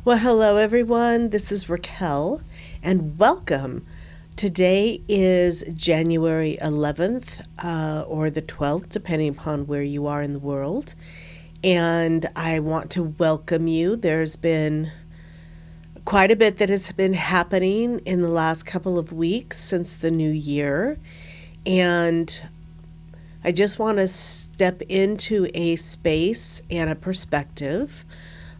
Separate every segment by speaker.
Speaker 1: Well, hello everyone. This is Raquel and welcome. Today is January 11th or the 12th, depending upon where you are in the world. And I want to welcome you. There's been quite a bit that has been happening in the last couple of weeks since the new year. And I just want to step into a space and a perspective.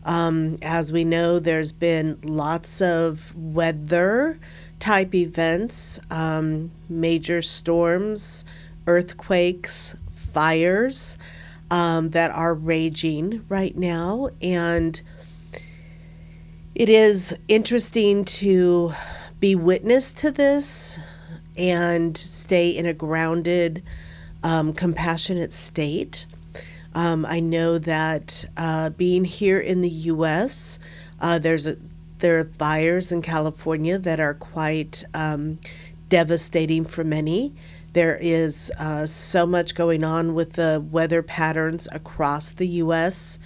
Speaker 1: As we know, there's been lots of weather type events, major storms, earthquakes, fires that are raging right now. And it is interesting to be witness to this and stay in a grounded, compassionate state. I know that being here in the U.S., there are fires in California that are quite devastating for many. There is so much going on with the weather patterns across the U.S.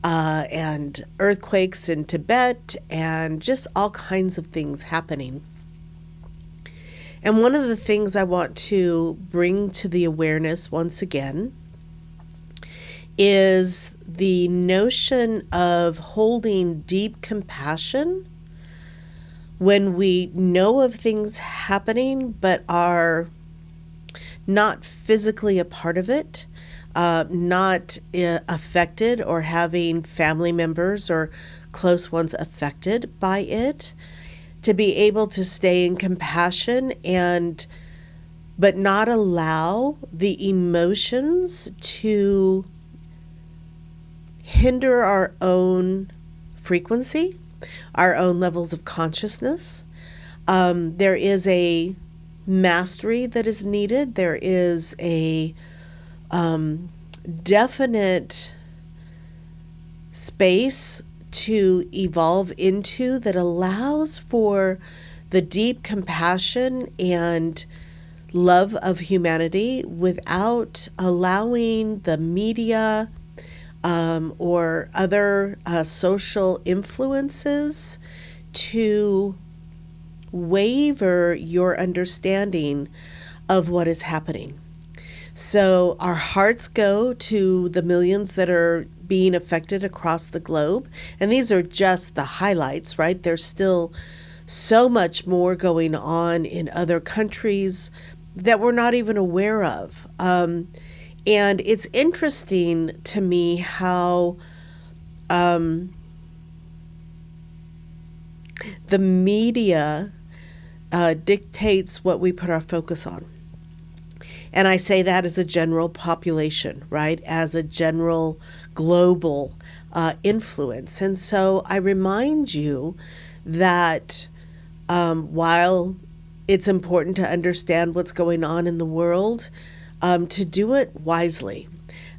Speaker 1: And earthquakes in Tibet and just all kinds of things happening. And one of the things I want to bring to the awareness once again is the notion of holding deep compassion when we know of things happening but are not physically a part of it, not affected or having family members or close ones affected by it, to be able to stay in compassion and but not allow the emotions to hinder our own frequency, our own levels of consciousness. There is a mastery that is needed. There is a definite space to evolve into that allows for the deep compassion and love of humanity without allowing the media or other social influences to waver your understanding of what is happening. So our hearts go to the millions that are being affected across the globe. And these are just the highlights, right? There's still so much more going on in other countries that we're not even aware of. And it's interesting to me how the media dictates what we put our focus on. And I say that as a general population, right? As a general global influence. And so I remind you that while it's important to understand what's going on in the world, to do it wisely,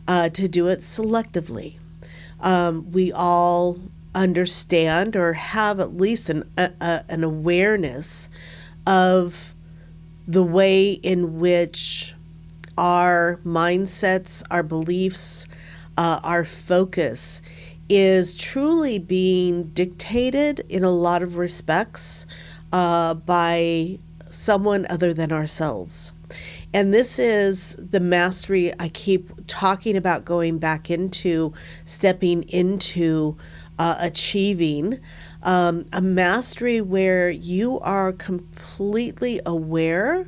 Speaker 1: to do it selectively. We all understand or have at least an awareness of the way in which our mindsets, our beliefs, our focus is truly being dictated in a lot of respects by someone other than ourselves. And this is the mastery I keep talking about going back into, stepping into, achieving. A mastery where you are completely aware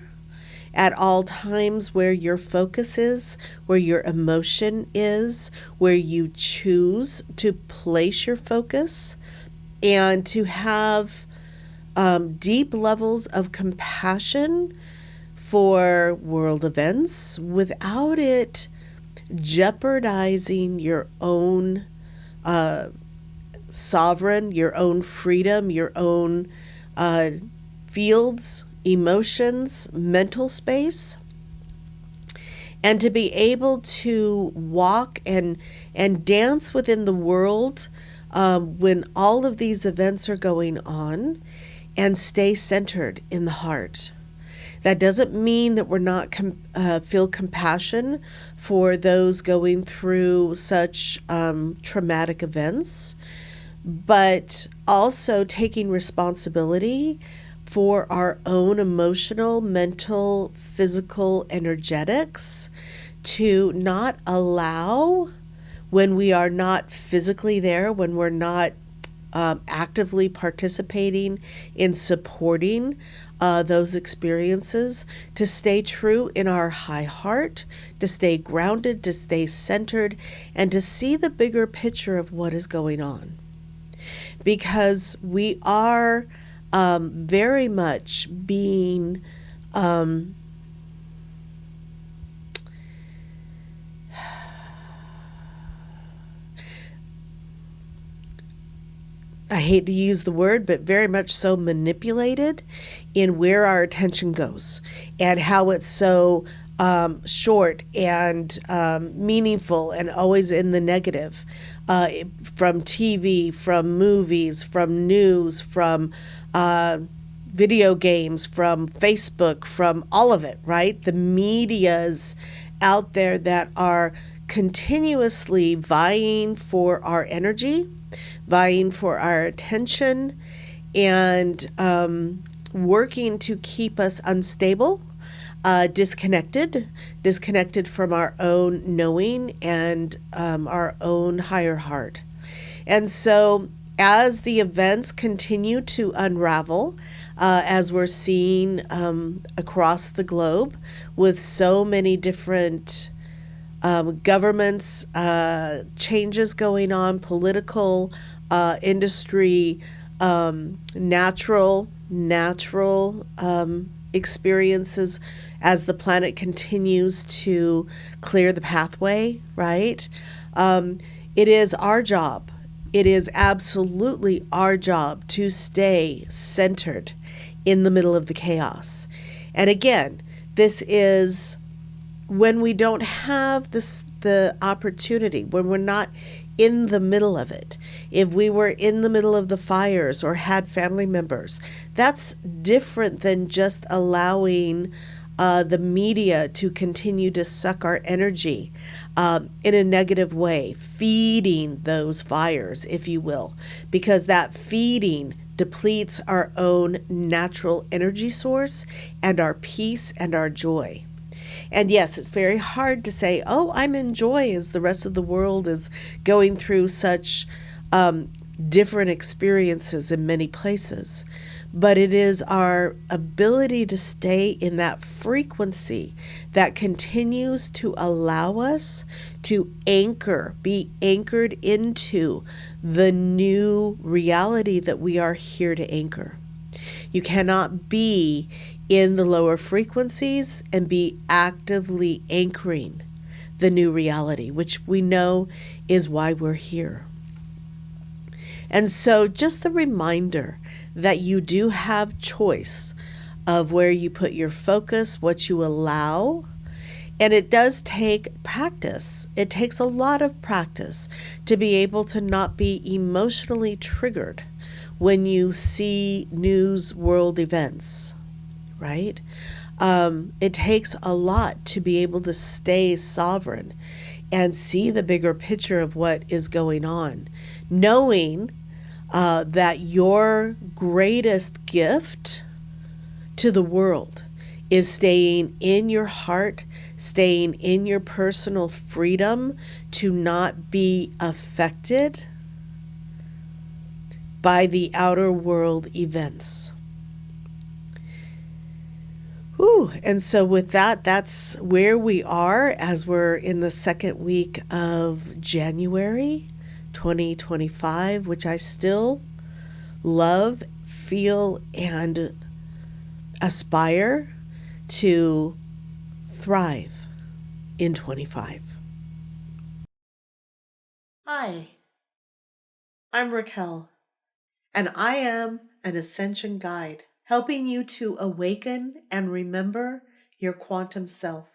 Speaker 1: at all times where your focus is, where your emotion is, where you choose to place your focus, and to have deep levels of compassion for world events without it jeopardizing your own sovereign, your own freedom, your own fields, emotions, mental space. And to be able to walk and dance within the world when all of these events are going on and stay centered in the heart. That doesn't mean that we're not feel compassion for those going through such traumatic events, but also taking responsibility for our own emotional, mental, physical energetics, to not allow, when we are not physically there, when we're not actively participating in supporting those experiences, to stay true in our high heart, to stay grounded, to stay centered, and to see the bigger picture of what is going on. Because we are very much being I hate to use the word, but very much so manipulated in where our attention goes, and how it's so short and meaningful and always in the negative, from TV, from movies, from news, from video games, from Facebook, from all of it, right? The medias out there that are continuously vying for our energy, vying for our attention, and working to keep us unstable, disconnected from our own knowing and our own higher heart. And so, as the events continue to unravel, as we're seeing across the globe, with so many different governments, changes going on, political, industry, natural experiences, as the planet continues to clear the pathway, right? It is our job. It is absolutely our job to stay centered in the middle of the chaos. And again, this is when we don't have the opportunity, when we're not in the middle of it. If we were in the middle of the fires or had family members, that's different than just allowing the media to continue to suck our energy in a negative way, feeding those fires, if you will, because that feeding depletes our own natural energy source and our peace and our joy. And yes, it's very hard to say, oh, I'm in joy, as the rest of the world is going through such different experiences in many places. But it is our ability to stay in that frequency that continues to allow us to be anchored into the new reality that we are here to anchor. You cannot be in the lower frequencies and be actively anchoring the new reality, which we know is why we're here. And so just the reminder that you do have choice of where you put your focus, what you allow. And it does take practice. It takes a lot of practice to be able to not be emotionally triggered when you see news world events, right? It takes a lot to be able to stay sovereign and see the bigger picture of what is going on, knowing that your greatest gift to the world is staying in your heart, staying in your personal freedom to not be affected by the outer world events. Ooh, and so with that, that's where we are as we're in the second week of January 2025, which I still love, feel, and aspire to thrive in 25. Hi, I'm Raquel, and I am an Ascension Guide, helping you to awaken and remember your quantum self.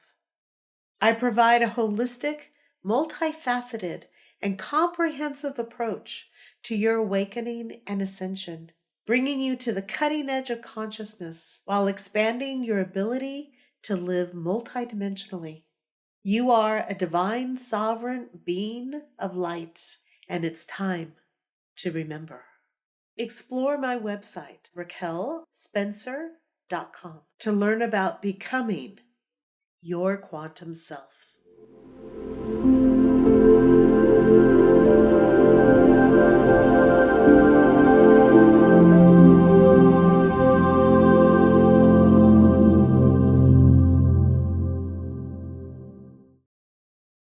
Speaker 1: I provide a holistic, multifaceted, and comprehensive approach to your awakening and ascension, bringing you to the cutting edge of consciousness while expanding your ability to live multidimensionally. You are a divine, sovereign being of light, and it's time to remember. Explore my website, raquelspencer.com, to learn about becoming your quantum self.